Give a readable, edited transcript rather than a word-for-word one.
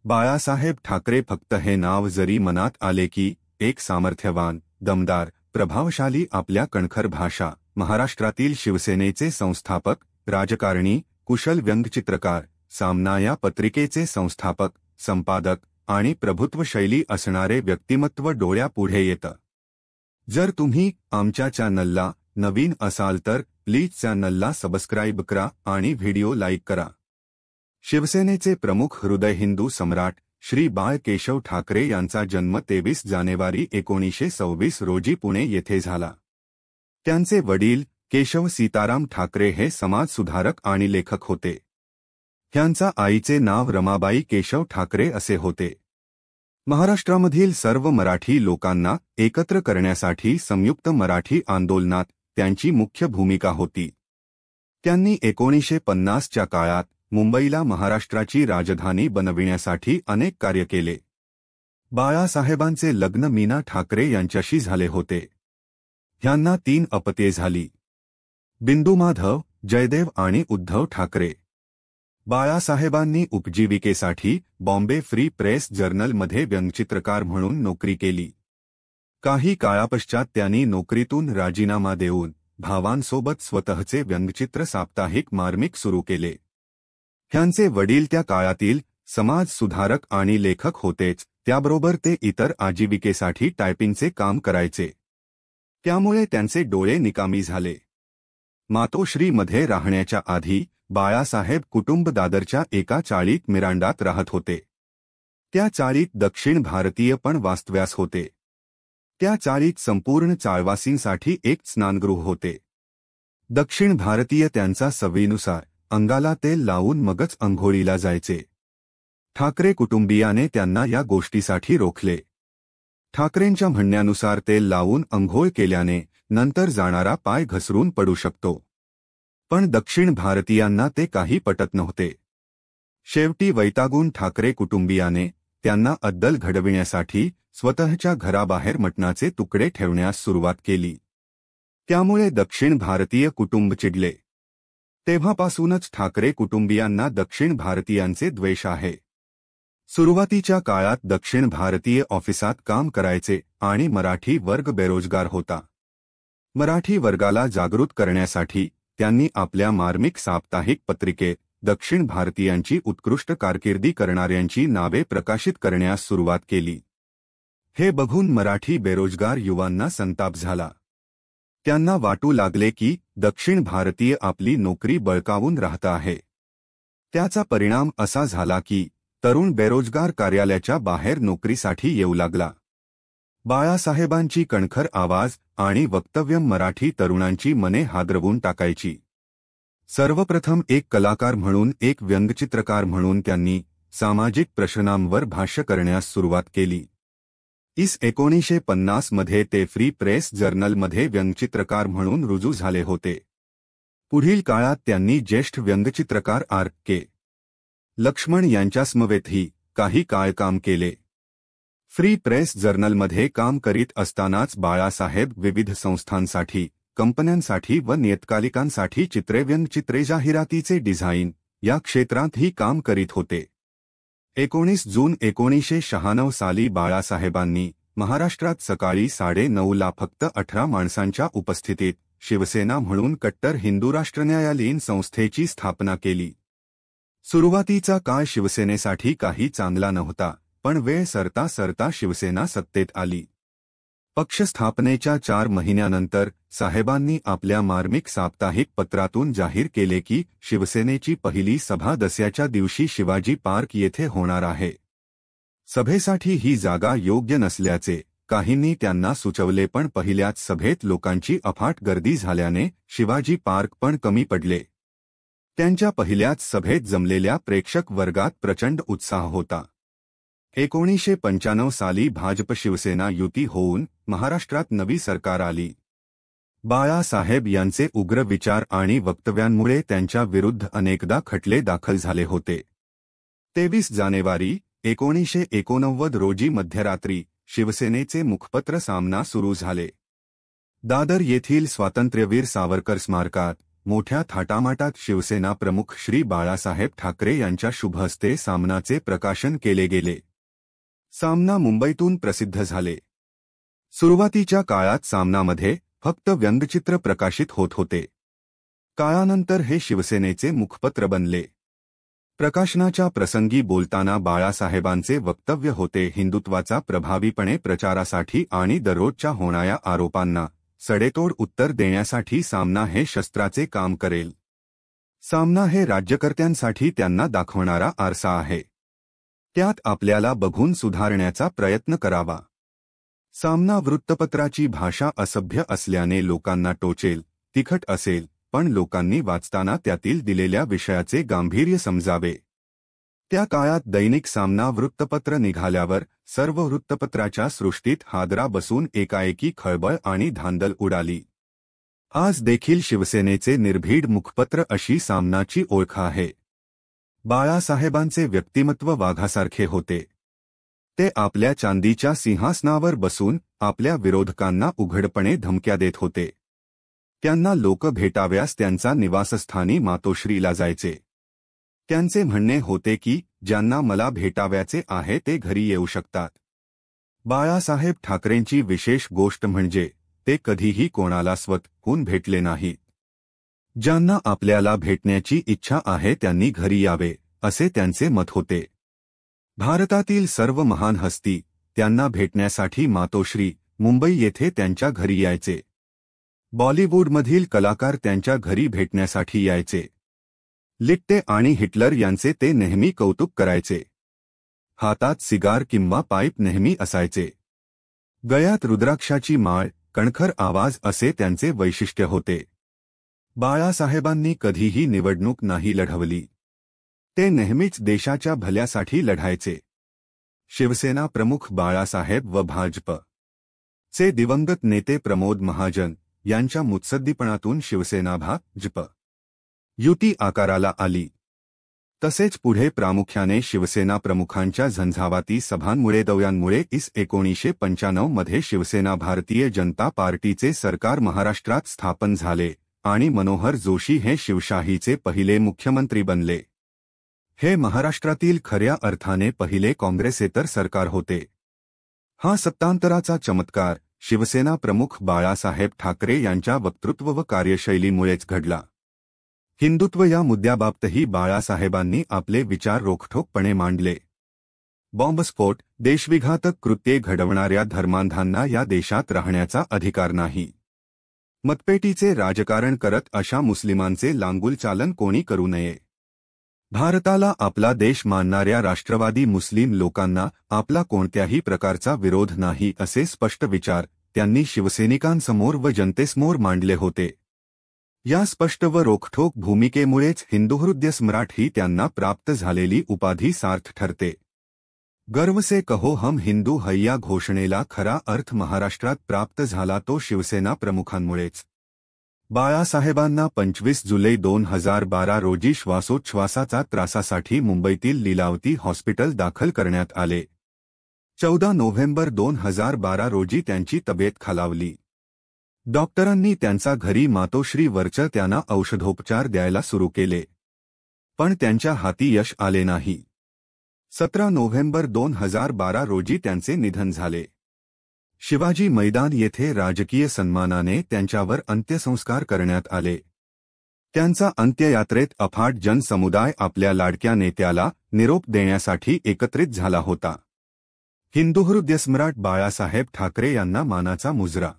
बाळासाहेब ठाकरे फक्त हे नाव जरी मनात आले की एक सामर्थ्यवान, दमदार, प्रभावशाली आपल्या कणखर भाषा, महाराष्ट्रातील शिवसेनेचे संस्थापक, राजकारणी, कुशल व्यंगचित्रकार, सामना या पत्रिकेचे संस्थापक, संपादक आणि प्रभुत्व शैली असणारे व्यक्तिमत्व डोळ्यापुढे येतं. जर तुम्ही आमच्या चॅनलला नवीन असाल तर प्लीज चॅनलला सबस्क्राईब करा आणि व्हिडिओ लाईक करा. शिवसेनेचे प्रमुख हृदय हिंदू सम्राट श्री बाळ केशव ठाकरे यांचा जन्म 23 जानेवारी 1926 रोजी पुणे येथे झाला. त्यांचे वडील केशव सीताराम ठाकरे हे समाजसुधारक आणि लेखक होते. त्यांच्या आईचे नाव रमाबाई केशव ठाकरे असे होते. महाराष्ट्रामधील सर्व मराठी लोकांना एकत्र करण्यासाठी संयुक्त मराठी आंदोलनात त्यांची मुख्य भूमिका होती. त्यांनी 1950च्या काळात मुंबईला महाराष्ट्राची राजधानी बनविण्यासाठी अनेक कार्य केले. बाळासाहेबांचे लग्न मीना ठाकरे यांच्याशी झाले होते. त्यांना 3 अपत्ये झाली: बिंदू माधव, जयदेव आणि उद्धव ठाकरे. बाळासाहेबांनी उपजीविकेसाठी बॉम्बे फ्री प्रेस जर्नलमध्ये व्यंगचित्रकार म्हणून नोकरी केली. काही काळापश्चात त्यांनी नोकरीतून राजीनामा देऊन भावांसोबत स्वतःचे व्यंगचित्र साप्ताहिक मार्मिक सुरू केले. त्यांचे वडील त्या काळातील समाजसुधारक आणि लेखक होतेच, त्याबरोबर ते इतर आजीविकेसाठी टायपिंगचे काम करायचे. त्यामुळे त्यांचे डोळे निकामी झाले. मातोश्रीमध्ये राहण्याच्या आधी बाळासाहेब कुटुंब दादरच्या एका चाळीत मिरांडात राहत होते. त्या चाळीत दक्षिण भारतीय पण वास्तव्यास होते. त्या चाळीत संपूर्ण चाळवासींसाठी एक स्नानगृह होते. दक्षिण भारतीय त्यांचा सवयीनुसार अंगाला तेल लावून मगच अंघोळीला जायचे. ठाकरे कुटुंबियाने त्यांना या गोष्टीसाठी रोखले. ठाकरेंच्या म्हणण्यानुसार तेल लावून अंघोळ केल्याने नंतर जाणारा पाय घसरून पडू शकतो. पण दक्षिण भारतीयांना ते काही पटत नव्हते. शेवटी वैतागून ठाकरे कुटुंबियाने त्यांना अद्दल घडविण्यासाठी स्वतःच्या घराबाहेर मटणाचे तुकडे ठेवण्यास सुरुवात केली. त्यामुळे दक्षिण भारतीय कुटुंब चिडले. तेव्हापासूनच ठाकरे कुटुंबियांना दक्षिण भारतीयांचे द्वेष आहे. सुरुवातीच्या काळात दक्षिण भारतीय ऑफिसात काम करायचे आणि मराठी वर्ग बेरोजगार होता. मराठी वर्गाला जागृत करण्यासाठी त्यांनी आपल्या मार्मिक साप्ताहिक पत्रिकेत दक्षिण भारतीयांची उत्कृष्ट कारकिर्दी करणाऱ्यांची नावे प्रकाशित करण्यास सुरुवात केली. हे बघून मराठी बेरोजगार युवांना संताप झाला. त्यांना वाटू लागले की दक्षिण भारतीय आपली नोकरी बळकावून राहत आहे. त्याचा परिणाम असा झाला की तरुण बेरोजगार कार्यालयाच्या बाहेर नोकरीसाठी येऊ लागला. बाळासाहेबांची कणखर आवाज आणि वक्तव्य मराठी तरुणांची मने हादरवून टाकायची. सर्वप्रथम एक कलाकार म्हणून, एक व्यंगचित्रकार म्हणून त्यांनी सामाजिक प्रश्नांवर भाष्य करण्यास सुरुवात केली. 1950 मध्ये ते फ्री प्रेस जर्नलमध्ये व्यंगचित्रकार म्हणून रुजू झाले होते. पुढील काळात त्यांनी ज्येष्ठ व्यंगचित्रकार आर. के. लक्ष्मण यांच्यासमवेतही काही काळ काम केले. फ्री प्रेस जर्नलमध्ये काम करीत असतानाच बाळासाहेब विविध संस्थांसाठी, कंपन्यांसाठी व नियतकालिकांसाठी चित्रे, व्यंगचित्रे, जाहिरातीचे डिझाईन या क्षेत्रातही काम करीत होते. 19 जून 1996 साली बाळासाहेबांनी महाराष्ट्रात सकाळी 9:30ला फक्त 18 माणसांच्या उपस्थितीत शिवसेना म्हणून कट्टर हिंदू राष्ट्र न्यायालयीन संस्थेची स्थापना केली. सुरुवातीचा काळ शिवसेनेसाठी काही चांगला नव्हता, पण वेळ सरता सरता शिवसेना सत्तेत आली. पक्ष स्थापनेच्या 4 महिन्यानंतर साहेबांनी आपल्या मार्मिक साप्ताहिक पत्रातून जाहीर केले की शिवसेनेची पहिली सभा दसऱ्याच्या दिवशी शिवाजी पार्क येथे होणार आहे. सभेसाठी ही जागा योग्य नसल्याचे काहींनी त्यांना सुचवले, पण पहिल्याच सभेत लोकांची अफाट गर्दी झाल्याने शिवाजी पार्क पण कमी पडले. त्यांच्या पहिल्याच सभेत जमलेल्या प्रेक्षक वर्गात प्रचंड उत्साह होता. 1995 साली भाजप शिवसेना युती होऊन महाराष्ट्रात नवी सरकार आली. बाळासाहेब यांचे उग्र विचार आणि वक्तव्यांमुळे त्यांच्या विरुद्ध अनेकदा खटले दाखल झाले होते. 23 जानेवारी 1989 रोजी मध्यरात्री शिवसेनेचे मुखपत्र सामना सुरू झाले. दादर येथील स्वातंत्र्यवीर सावरकर स्मारकात मोठ्या थाटामाटात शिवसेना प्रमुख श्री बाळासाहेब ठाकरे यांच्या शुभहस्ते सामनाचे प्रकाशन केले गेले. सामना मुंबईतून प्रसिद्ध झाले. सुरुवातीच्या काळात सामनामध्ये फक्त व्यंगचित्र प्रकाशित होत होते. काळानंतर हे शिवसेनेचे मुखपत्र बनले. प्रकाशनाच्या प्रसंगी बोलताना बाळासाहेबांचे वक्तव्य होते, हिंदुत्वाचा प्रभावीपणे प्रचारासाठी आणि दररोजच्या होणाऱ्या आरोपांना सडेतोड उत्तर देण्यासाठी सामना हे शस्त्राचे काम करेल. सामना हे राज्यकर्त्यांसाठी त्यांना दाखवणारा आरसा आहे. त्यात आपल्याला बघून सुधारण्याचा प्रयत्न करावा. सामना वृत्तपत्राची भाषा असभ्य असल्याने लोकांना टोचेल, तिखट असेल, पण लोकांनी वाचताना त्यातील दिलेल्या विषयाचे गांभीर्य समजावे. त्या काळात दैनिक सामना वृत्तपत्र निघाल्यावर सर्व वृत्तपत्राच्या सृष्टीत हादरा बसून एकाएकी खळबळ आणि धांदल उडाली. आज देखील शिवसेनेचे निर्भीड मुखपत्र अशी सामनाची ओळख आहे. बाळासाहेबांचे व्यक्तिमत्व वाघासारखे होते. ते आपल्या चांदीच्या सिंहासनावर बसून आपल्या विरोधकांना उघडपणे धमक्या देत होते. त्यांना लोक भेटाव्यास त्यांचा निवासस्थानी मातोश्रीला जायचे. त्यांचे म्हणणे होते की ज्यांना मला भेटाव्याचे आहे ते घरी येऊ शकतात. बाळासाहेब ठाकरेंची विशेष गोष्ट म्हणजे ते कधीही कोणाला स्वतःहून भेटले नाहीत. ज्यांना आपल्याला भेटण्याची इच्छा आहे त्यांनी घरी यावे, असे त्यांचे मत होते. भारतातील सर्व महान हस्ती त्यांना भेटण्यासाठी मातोश्री, मुंबई येथे त्यांच्या घरी यायचे. बॉलिवूडमधील कलाकार त्यांच्या घरी भेटण्यासाठी यायचे. लिट्टे आणि हिटलर यांचे ते नेहमी कौतुक करायचे. हातात सिगार किंवा पाईप नेहमी असायचे. गळ्यात रुद्राक्षाची माळ, कणखर आवाज असे त्यांचे वैशिष्ट्य होते. बाळासाहेबांनी कधीही निवडणूक नाही लढवली. ते नेहमीच देशाच्या भल्यासाठी लढायचे. शिवसेना प्रमुख बाळासाहेब व भाजपचे दिवंगत नेते प्रमोद महाजन यांच्या मुत्सद्दीपणातून शिवसेना भाजप युती आकाराला आली. तसेच पुढे प्रामुख्याने शिवसेना प्रमुखांच्या झंझावाती सभांमुळे दौऱ्यांमुळे 1995 मध्ये शिवसेना भारतीय जनता पार्टीचे सरकार महाराष्ट्रात स्थापन झाले आणि मनोहर जोशी हे शिवशाहीचे पहिले मुख्यमंत्री बनले. हे महाराष्ट्रातील खऱ्या अर्थाने पहिले काँग्रेसेतर सरकार होते. हा सत्तांतराचा चमत्कार शिवसेना प्रमुख बाळासाहेब ठाकरे यांच्या वक्तृत्व व कार्यशैलीमुळेच घडला. हिंदुत्व या मुद्द्याबाबतही बाळासाहेबांनी आपले विचार रोखठोकपणे मांडले. बॉम्बस्फोट, देशविघातक कृत्ये घडवणाऱ्या धर्मांधांना या देशात राहण्याचा अधिकार नाही. मतपेटीचे राजकारण करत अशा मुस्लिमांचे लांगुलचालन कोणी करू नये. भारताला आपला देश मानणाऱ्या राष्ट्रवादी मुस्लिम लोकांना आपला कोणत्याही प्रकारचा विरोध नाही असे स्पष्ट विचार त्यांनी शिवसैनिकांसमोर व जनतेसमोर मांडले होते. या स्पष्ट व रोखठोक भूमिकेमुळेच हिंदुहृदय सम्राट ही त्यांना प्राप्त झालेली उपाधी सार्थ ठरते. गर्व से कहो हम हिंदू हैया घोषणेला खरा अर्थ महाराष्ट्रात प्राप्त झाला तो शिवसेना प्रमुखांमुळेच. बाळासाहेबांना 25 जुलै 2012 रोजी श्वासोच्छवासाचा त्रासासाठी मुंबईतील लीलावती हॉस्पिटल दाखल करण्यात आले. 14 नोव्हेंबर 2012 रोजी त्यांची तब्येत खालावली. डॉक्टरांनी त्यांचा घरी मातोश्रीवरच त्यांना औषधोपचार द्यायला सुरू केले. पण त्यांच्या हाती यश आले नाही. 17 नोव्हेंबर 2012 रोजी त्यांचे निधन झाले. शिवाजी मैदान येथे राजकीय सन्मानाने त्यांच्यावर अंत्यसंस्कार करण्यात आले. त्यांचा अंत्ययात्रेत अफाट जनसमुदाय आपल्या लाडक्या नेत्याला निरोप देण्यासाठी एकत्रित झाला होता. हिंदुहृदय सम्राट बाळासाहेब ठाकरे यांना मानाचा मुजरा.